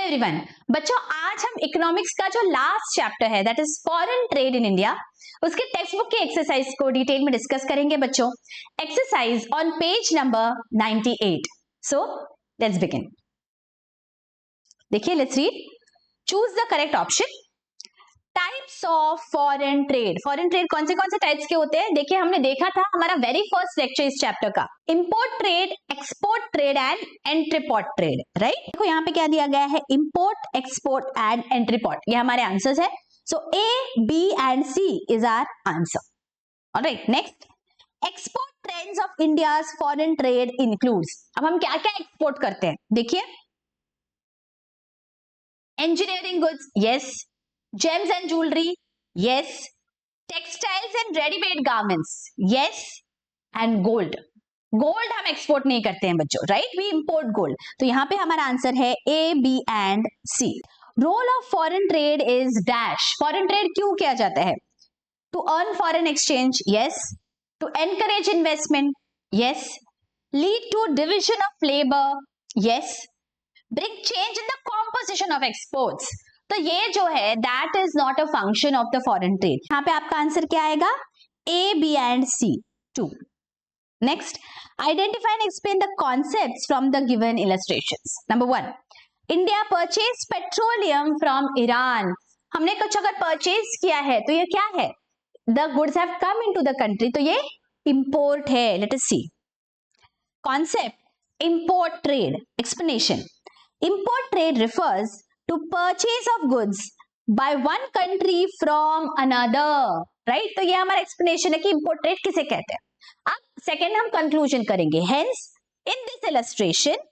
Everyone, बच्चों आज हम इकोनॉमिक्स का जो लास्ट चैप्टर है that is foreign trade in India, उसके टेक्स्ट बुक के एक्सरसाइज को डिटेल में डिस्कस करेंगे बच्चों। Exercise on page number 98। So let's begin. देखिए, let's read. Choose the correct option. Types of foreign trade. Foreign trade कौन से टाइप्स के होते हैं? देखिए, हमने देखा था हमारा वेरी फर्स्ट लेक्चर इस चैप्टर का, import trade, export trade and entrepot trade. Right, देखो यहाँ पे क्या दिया गया है, इंपोर्ट, एक्सपोर्ट एंड एंट्रीपोर्ट। ये हमारे आंसर्स है। So A, B and C is our answer. Alright, next, export trends of India's foreign trade includes. अब हम क्या क्या एक्सपोर्ट करते हैं? देखिए, engineering goods, yes. Gems and jewelry, yes. Textiles and ready-made garments, yes. And gold. Gold हम export नहीं करते हैं बच्चों, राइट? We import gold. तो यहाँ पे हमारा आंसर है A, B and C. Role of foreign trade is dash. Foreign trade क्यों किया जाता है? To earn foreign exchange, yes. To encourage investment, yes. Lead to division of labour, yes. bring change in the composition of exports। तो ये जो है that is not a function of the foreign trade। यहाँ पे आपका answer क्या आएगा? A, B and C, 2। Next, identify and explain the concepts from the given illustrations। Number 1, India purchased petroleum from Iran। हमने कुछ अगर purchase किया है तो ये क्या है? The goods have come into the country, तो ये import है। Let us see concept, import trade, explanation। Import trade refers to purchase of goods by one country from another, right? तो ये हमारा explanation है कि import trade किसे कहते हैं। अब second हम conclusion करेंगे। Hence, in this illustration,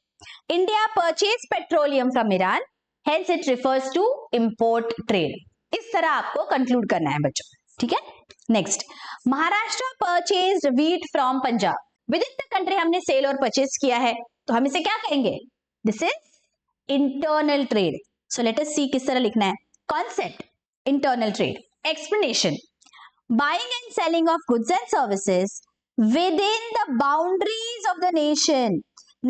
India purchased petroleum from Iran. Hence, it refers to import trade। इस तरह आपको conclude करना है बच्चों, ठीक है? Next, Maharashtra purchased wheat from Punjab। Within the country हमने sale और purchase किया है, तो हम इसे क्या कहेंगे? This is internal trade। So let us see किस तरह लिखना है। Concept, internal trade। Explanation, buying and selling of goods and services within the boundaries of the nation।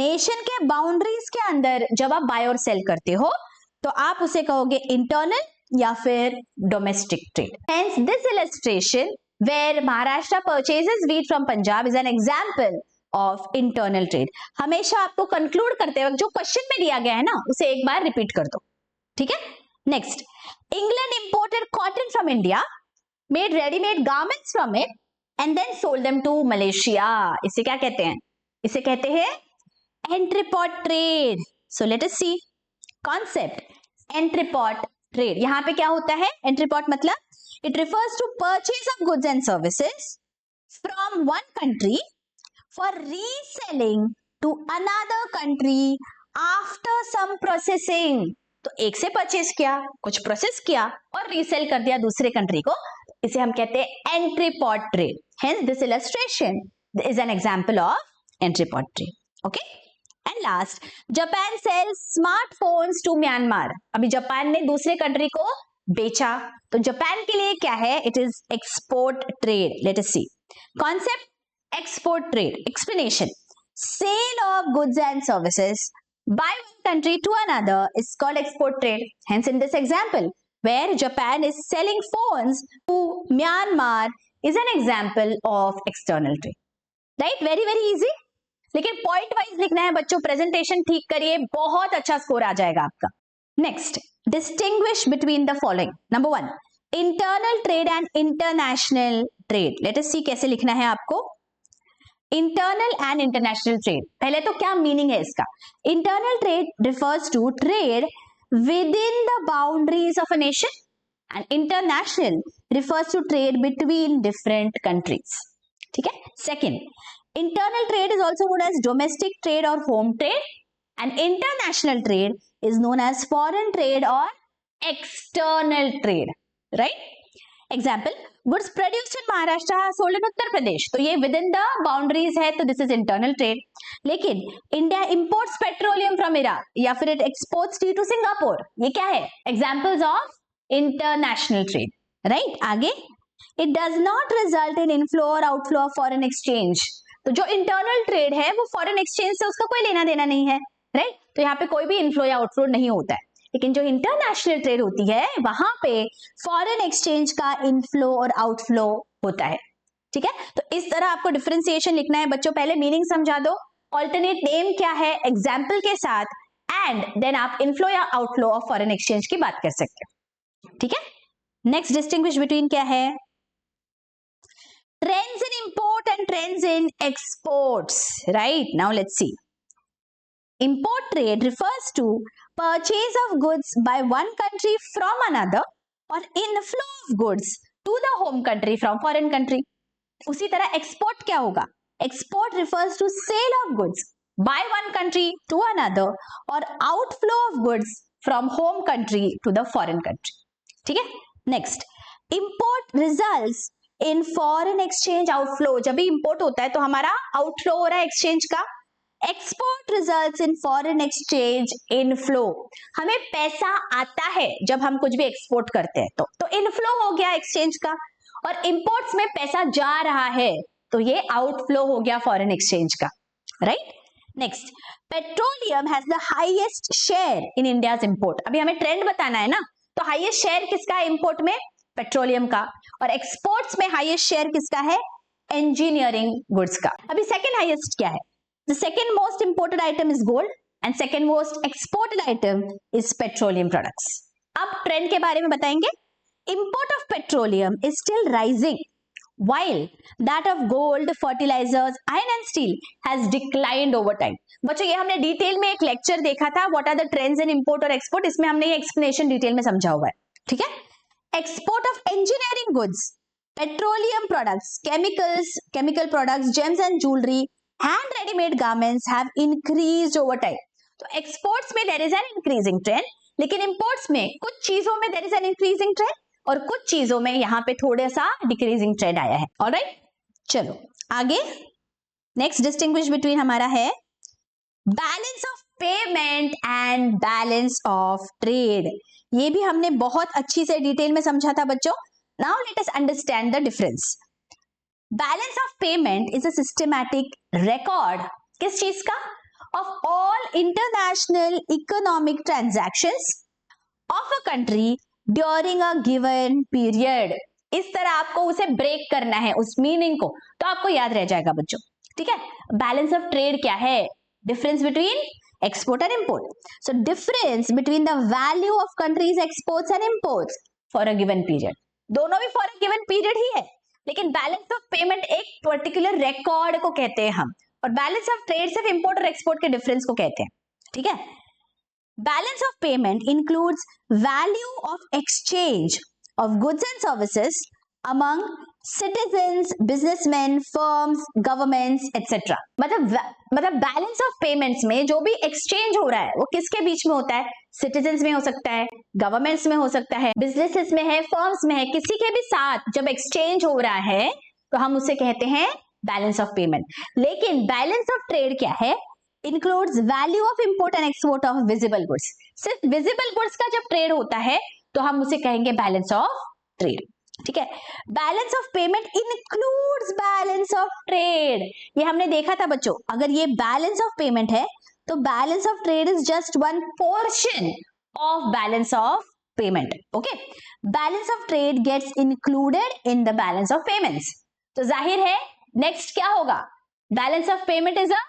Nation के boundaries के अंदर जब आप buy और sell करते हो तो आप उसे कहोगे internal या फिर domestic trade। Hence this illustration where Maharashtra purchases wheat from Punjab is an example of internal trade. हमेशा आपको कंक्लूड करते वक्त जो क्वेश्चन में दिया गया है ना उसे एक बार रिपीट कर दो, ठीक है? Next, England imported cotton from India, made readymade garments from it and then sold them to Malaysia. इसे क्या कहते हैं? इसे कहते हैं entrepot trade. So let us see concept, entrepot trade. यहां पे क्या होता है? एंट्रीपोर्ट मतलब it refers to purchase of goods and services from one country for reselling to another country after some processing। तो एक से परचेज किया, कुछ प्रोसेस किया और रीसेल कर दिया दूसरे कंट्री को, इसे हम कहते हैं entrepot trade. Hence this illustration is an example of entrepot trade. Okay, and last, Japan sells smartphones to Myanmar. अभी जापान ने दूसरे कंट्री को बेचा, तो जापान के लिए क्या है? It is export trade. Let us see concept, export trade, explanation, sale of goods and services by one country to another is called export trade। Hence in this example where Japan is selling phones to Myanmar is an example of external trade, right? Very very easy। लेकिन point wise लिखना है बच्चों। Presentation ठीक करिए, बहुत अच्छा score आ जाएगा आपका। Next, distinguish between the following. Number 1, internal trade and international trade. Let us see कैसे लिखना है आपको। इंटरनल एंड इंटरनेशनल ट्रेड, पहले तो क्या मीनिंग है इसका? Internal trade refers to trade within the boundaries of a nation and international refers to trade between different countries, ठीक है? Second, internal trade is also known as domestic trade और home trade and international trade is known as foreign trade और external trade, right? Example, goods produced in Maharashtra sold in Uttar Pradesh, तो ये within the boundaries है, तो this is internal trade. लेकिन India imports petroleum from Iraq या फिर it exports tea to Singapore, ये क्या है? Examples of international trade, right? आगे, it does not result in inflow और आउटफ्लो ऑफ फॉरेन एक्सचेंज। तो जो इंटरनल ट्रेड है वो फॉरेन एक्सचेंज से उसका कोई लेना देना नहीं है, राइट? तो यहाँ पे कोई भी इनफ्लो या आउटफ्लो नहीं होता है। लेकिन जो इंटरनेशनल ट्रेड होती है वहां पे फॉरेन एक्सचेंज का इनफ्लो और आउटफ्लो होता है। ठीक है, तो इस तरह आपको डिफरेंशिएशन लिखना है बच्चों। पहले मीनिंग समझा दो, ऑल्टरनेट नेम क्या है एग्जाम्पल के साथ, एंड देन आप इनफ्लो या आउटफ्लो ऑफ फॉरेन एक्सचेंज की बात कर सकते हो। ठीक है, नेक्स्ट डिस्टिंग्विश बिटवीन क्या है, trends in import and trends in exports. Right, now let's see. Import trade refers to purchase of goods by one country from another or inflow of goods to the home country from foreign country. उसी तरह export क्या होगा, export refers to sale of goods by one country to another or outflow of goods from home country to the foreign country. ठीक है, next, import results in foreign exchange outflow, जब भी import होता है तो हमारा आउटफ्लो हो रहा है एक्सचेंज का। Export results in foreign exchange inflow, हमें पैसा आता है जब हम कुछ भी एक्सपोर्ट करते हैं तो इनफ्लो हो गया एक्सचेंज का, और इंपोर्ट्स में पैसा जा रहा है तो ये आउटफ्लो हो गया फॉरेन एक्सचेंज का। Right, next, petroleum has the highest share in India's import. अभी हमें ट्रेंड बताना है ना, तो हाईएस्ट शेयर किसका है इंपोर्ट में, पेट्रोलियम का, और एक्सपोर्ट्स में हाईएस्ट शेयर किसका है, इंजीनियरिंग गुड्स का। अभी सेकंड हाईएस्ट क्या है, the second most imported item is gold and second most exported item is petroleum products. अब ट्रेंड के बारे में बताएंगे, import of petroleum is still rising while that of gold, fertilizers, iron and steel has declined over time. बच्चों ये हमने detail में एक लेक्चर देखा था, what are the trends in import और एक्सपोर्ट, इसमें हमने ये एक्सप्लेनेशन डिटेल में समझा हुआ है। ठीक है, export of engineering goods, petroleum products, chemical products, gems and jewellery, hand readymade garments have increased over time. तो एक्सपोर्ट्स में there is an increasing trend, लेकिन इंपोर्ट्स में कुछ चीजों में there is an increasing trend और कुछ चीजों में यहाँ पे थोड़ा सा डिक्रीजिंग ट्रेंड आया है। ऑलराइट, चलो आगे, नेक्स्ट डिस्टिंग्विश बिटवीन हमारा है balance of payment and balance of trade. ये भी हमने बहुत अच्छी से डिटेल में समझा था बच्चों। Now let us understand the difference. Balance of payment is a systematic record किस चीज का, of all international economic transactions of a country during a given period. इस तरह आपको उसे ब्रेक करना है उस मीनिंग को, तो आपको याद रह जाएगा बच्चों। ठीक है, बैलेंस ऑफ ट्रेड क्या है, difference between export and import. So difference between the value of countries exports and imports for a given period, दोनों भी फॉर अ गिवन पीरियड ही है, लेकिन बैलेंस ऑफ पेमेंट एक पर्टिकुलर रिकॉर्ड को कहते हैं हम, और बैलेंस ऑफ ट्रेड सिर्फ इंपोर्ट और एक्सपोर्ट के डिफरेंस को कहते हैं। ठीक है, balance of payment includes value of exchange of goods and services among citizens, businessmen, firms, governments, etc. मतलब बैलेंस ऑफ पेमेंट्स में जो भी एक्सचेंज हो रहा है वो किसके बीच में होता है, सिटीजन्स में हो सकता है, गवर्नमेंट्स में हो सकता है, बिजनेसेस में है, फर्म्स में है, किसी के भी साथ जब एक्सचेंज हो रहा है तो हम उसे कहते हैं बैलेंस ऑफ पेमेंट। लेकिन बैलेंस ऑफ ट्रेड क्या है, includes value of import and export of visible goods। सिर्फ visible goods का जब ट्रेड होता है तो हम उसे कहेंगे बैलेंस ऑफ ट्रेड। ठीक है, balance of payment includes balance of trade, ये हमने देखा था बच्चों। अगर ये बैलेंस ऑफ पेमेंट है तो balance of trade is just one portion of balance of payment. Okay, balance of trade gets included in the balance of payments. तो जाहिर है नेक्स्ट क्या होगा, balance of payment is a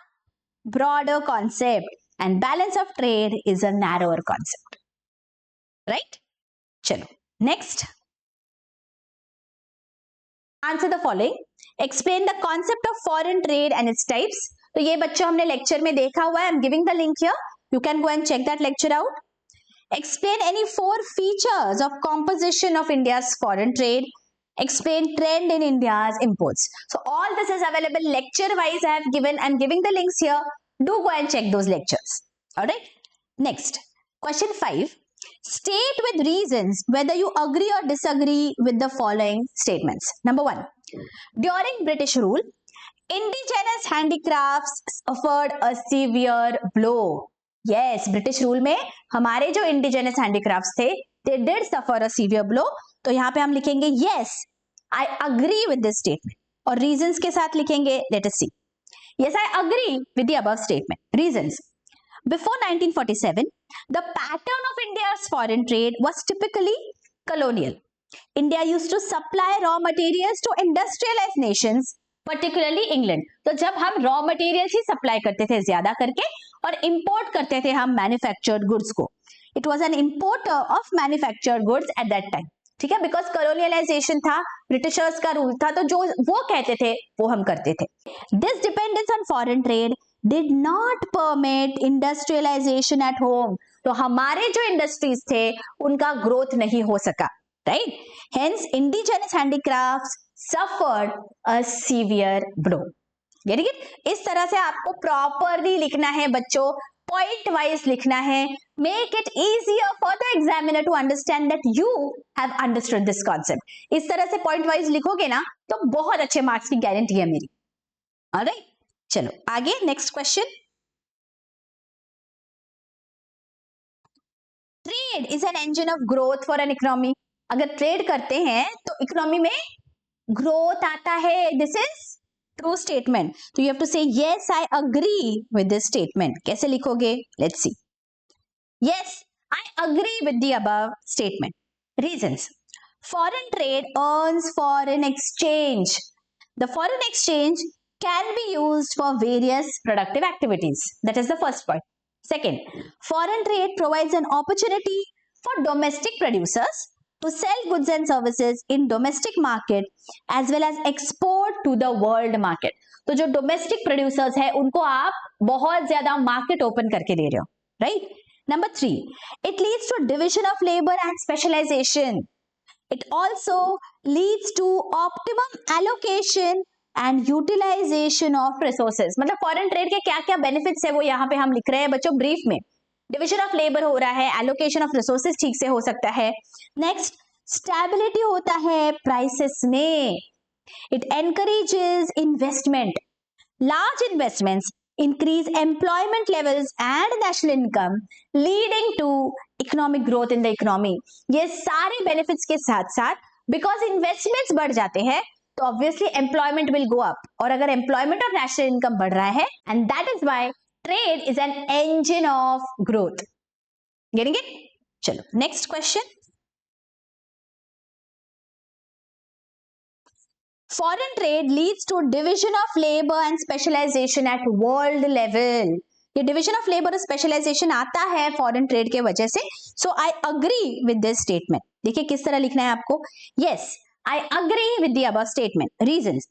broader concept and balance of trade is a narrower concept, right? चलो next, answer the following, explain the concept of foreign trade and its types। तो ये बच्चों हमने लेक्चर में देखा हुआ है, I'm giving the link here, you can go and check that lecture out। explain any 4 features of composition of India's foreign trade, explain trend in India's imports। So all this is available lecture wise, I have given and giving the links here, do go and check those lectures। All right, next question 5, state with reasons whether you agree or disagree with the following statements। Number 1, during British rule indigenous handicrafts suffered a severe blow। yes, British rule में हमारे जो indigenous handicrafts थे they did suffer a severe blow। तो यहाँ पे हम लिखेंगे yes I agree with this statement, और reasons के साथ लिखेंगे let us see। yes, I agree with the above statement। reasons, before 1947 the pattern of India's foreign trade was typically colonial. India used to supply raw materials to industrialized nations, particularly England. तो जब हम raw materials ही supply करते थे ज्यादा करके और import करते थे हम manufactured goods को. It was an importer of manufactured goods at that time. ठीक है, बिकॉज कॉलोनियलाइजेशन था, ब्रिटिशर्स का रूल था, तो जो वो कहते थे वो हम करते थे. This dependence on foreign trade did not permit industrialisation at home. तो हमारे जो इंडस्ट्रीज थे उनका ग्रोथ नहीं हो सका, right. Hence indigenous handicrafts suffered a severe blow. Getting it? इस तरह से आपको प्रॉपरली लिखना है बच्चों, पॉइंट वाइज लिखना है. Make it easier for the examiner to understand that you have understood this concept. इस तरह से पॉइंट वाइज लिखोगे ना तो बहुत अच्छे मार्क्स की गारंटी है मेरी. ऑलराइट, चलो आगे next question. Trade is an engine of growth for an economy. अगर ट्रेड करते हैं तो इकोनॉमी में ग्रोथ आता है. This is true statement. तो यू हैव टू से yes I agree with this statement. कैसे लिखोगे? Let's see. Yes I agree with the above statement. Reasons. Foreign trade earns foreign exchange. The foreign exchange can be used for various productive activities. That is the first point. Second, foreign trade provides an opportunity for domestic producers to sell goods and services in domestic market as well as export to the world market. तो जो domestic producers है उनको आप बहुत ज्यादा market open करके दे रहे हो, right? Number 3, it leads to division of labor and specialization. It also leads to optimum allocation and utilisation of resources. मतलब फॉरेन ट्रेड के क्या क्या बेनिफिट्स है वो यहाँ पे हम लिख रहे हैं बच्चों ब्रीफ में. डिविजन ऑफ लेबर हो रहा है, एलोकेशन ऑफ रिसोर्सेज ठीक से हो सकता है. नेक्स्ट, स्टेबिलिटी होता है प्राइसेस में. It encourages investment. Large investments increase employment levels and national income leading to economic growth in the economy. ये सारे बेनिफिट्स के साथ साथ बिकॉज इन्वेस्टमेंट्स बढ़ जाते हैं तो obviously employment will go up. और अगर एम्प्लॉयमेंट और नेशनल इनकम बढ़ रहा है and that is why trade is an engine of growth. Getting it? चलो next question. Foreign trade leads to division of labour and specialisation at world level. ये division of labour और specialisation आता है foreign trade के वजह से. So I agree with this statement. देखिए किस तरह लिखना है आपको. Yes I agree with the above statement. Reasons.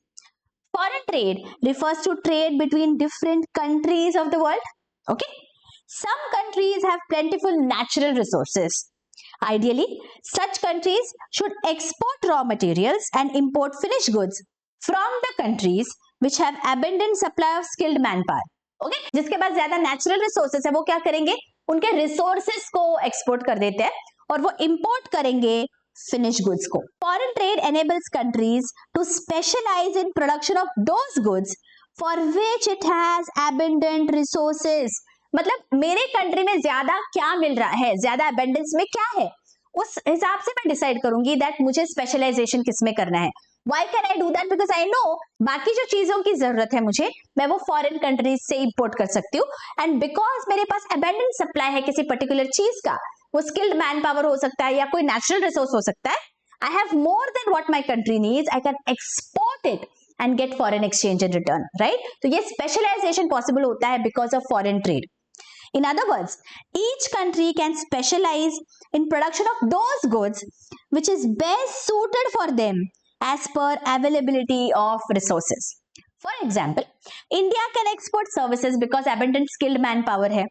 Foreign trade refers to trade between different countries of the world. Okay. Some countries have plentiful natural resources. Ideally, such countries should export raw materials and import finished goods from the countries which have abundant supply of skilled manpower. Okay. जिसके पास ज्यादा natural resources है वो क्या करेंगे? उनके resources को export कर देते हैं और वो import करेंगे finished goods को. Foreign trade enables countries to specialize in production of those goods for which it has abundant resources. मतलब मेरे कंट्री में ज्यादा क्या मिल रहा है, ज्यादा abundance में क्या है, उस हिसाब से मैं डिसाइड करूंगी दैट मुझे स्पेशलाइजेशन किस में करना है. Why can I do that? Because I know बाकी जो चीजों की जरूरत है मुझे मैं वो फॉरेन कंट्रीज से इंपोर्ट कर सकती हूँ. एंड बिकॉज मेरे पास abundant सप्लाई है किसी पर्टिकुलर चीज का, वो स्किल्ड मैन पावर हो सकता है या कोई नेचुरल रिसोर्स हो सकता है. I have more than what my country needs. I can export it and get foreign exchange in return, right. तो ये स्पेशलाइजेशन पॉसिबल होता है because of foreign trade. In other words, each country can specialize in production of those goods which is best suited for them as per availability of resources. For example, India can export services because abundant skilled manpower है.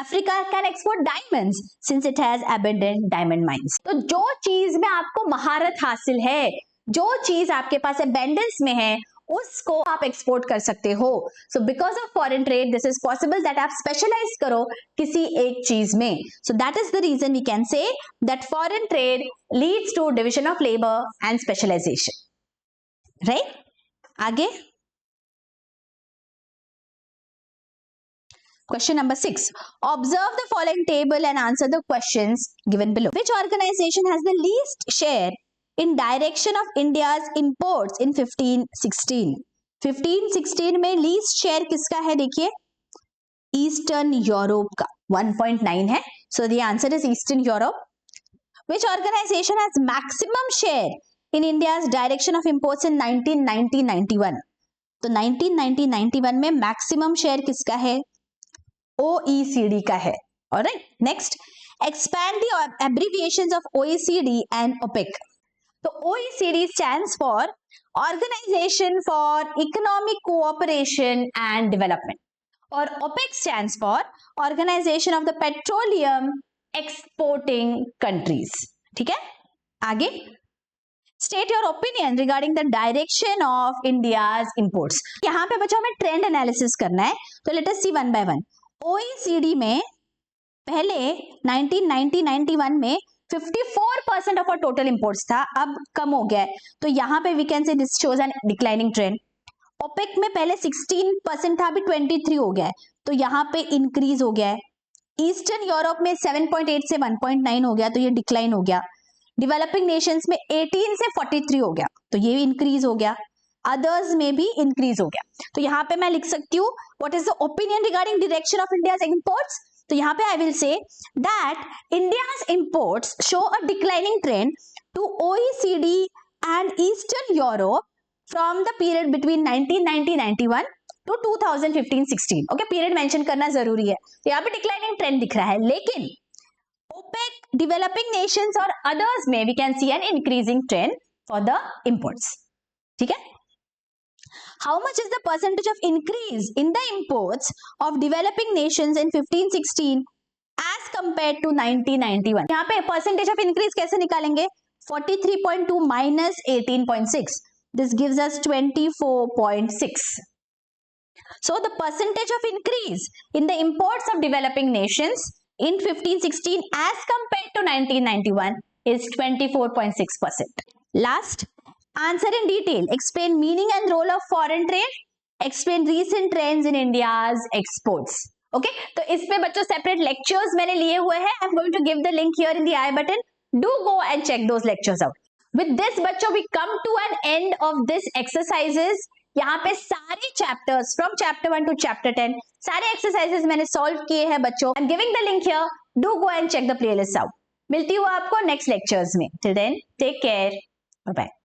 Africa can export diamonds since it has abundant diamond mines. तो जो चीज में आपको महारत हासिल है, जो चीज आपके पास abundance में है, उसको आप एक्सपोर्ट कर सकते हो. So because of foreign trade this is possible that आप स्पेशलाइज करो किसी एक चीज में. So that is the reason we can say that foreign trade leads to division of labour and specialisation, right. आगे Question number 6. Observe the following table and answer the questions given below. Which organization has the least share in direction of India's imports in 1516? 1516 में least share किसका है? देखिए eastern Europe का 1.9 है. So the answer is Eastern Europe. Which organization has maximum share in India's direction of imports in 1990-91? तो 1990-91 में maximum share किसका है? OECD का है. Alright, next, expand the abbreviations of OECD and OPEC. तो OECD stands for Organization for Economic Cooperation and Development, और OPEC stands for Organization of the Petroleum Exporting Countries. ठीक है, आगे. State your opinion regarding the direction of India's imports. यहाँ पे बच्चों हमें trend analysis करना है, तो let us see one by one. OECD में पहले 1990-91 में 54% ऑफ टोटल इंपोर्ट्स था, अब कम हो गया है, तो यहाँ पे we can say this shows an declining trend. OPEC में पहले 16% था, अभी 23 हो गया है, तो यहाँ पे इंक्रीज हो गया है. ईस्टर्न यूरोप में 7.8 से 1.9 हो गया, तो ये डिक्लाइन हो गया. डेवलपिंग नेशंस में 18 से 43 हो गया, तो ये भी इंक्रीज हो गया. अदर्स में भी इंक्रीज हो गया. तो यहाँ पे मैं लिख सकती हूँ what is the opinion regarding direction of India's imports. तो यहाँ पे I will say that India's imports show a declining trend to OECD and eastern Europe from the period between 1990-91 to 2015-16. Okay, period mention करना जरूरी है. तो यहाँ पे declining trend दिख रहा है, लेकिन OPEC, डेवलपिंग नेशंस और अदर्स में we can see an increasing trend for the imports. ठीक है. How much is the percentage of increase in the imports of developing nations in 15-16 as compared to 1991? यहाँ पे percentage of increase कैसे निकालेंगे? 43.2 minus 18.6. This gives us 24.6. So the percentage of increase in the imports of developing nations in 15-16 as compared to 1991 is 24.6%. Last, answer in detail. Explain meaning and role of foreign trade. Explain recent trends in India's exports. Okay, तो इस पे बच्चों separate lectures मैंने लिए हुए हैं. I'm going to give the link here in the I button. Do go and check those lectures out. With this बच्चों we come to an end of this exercises. यहाँ पे सारे chapters from chapter 1 to chapter 10 सारे exercises मैंने solve किए हैं बच्चों. I'm giving the link here. Do go and check the playlist out. मिलती हूँ आपको next lectures में. Till then, take care. Bye bye.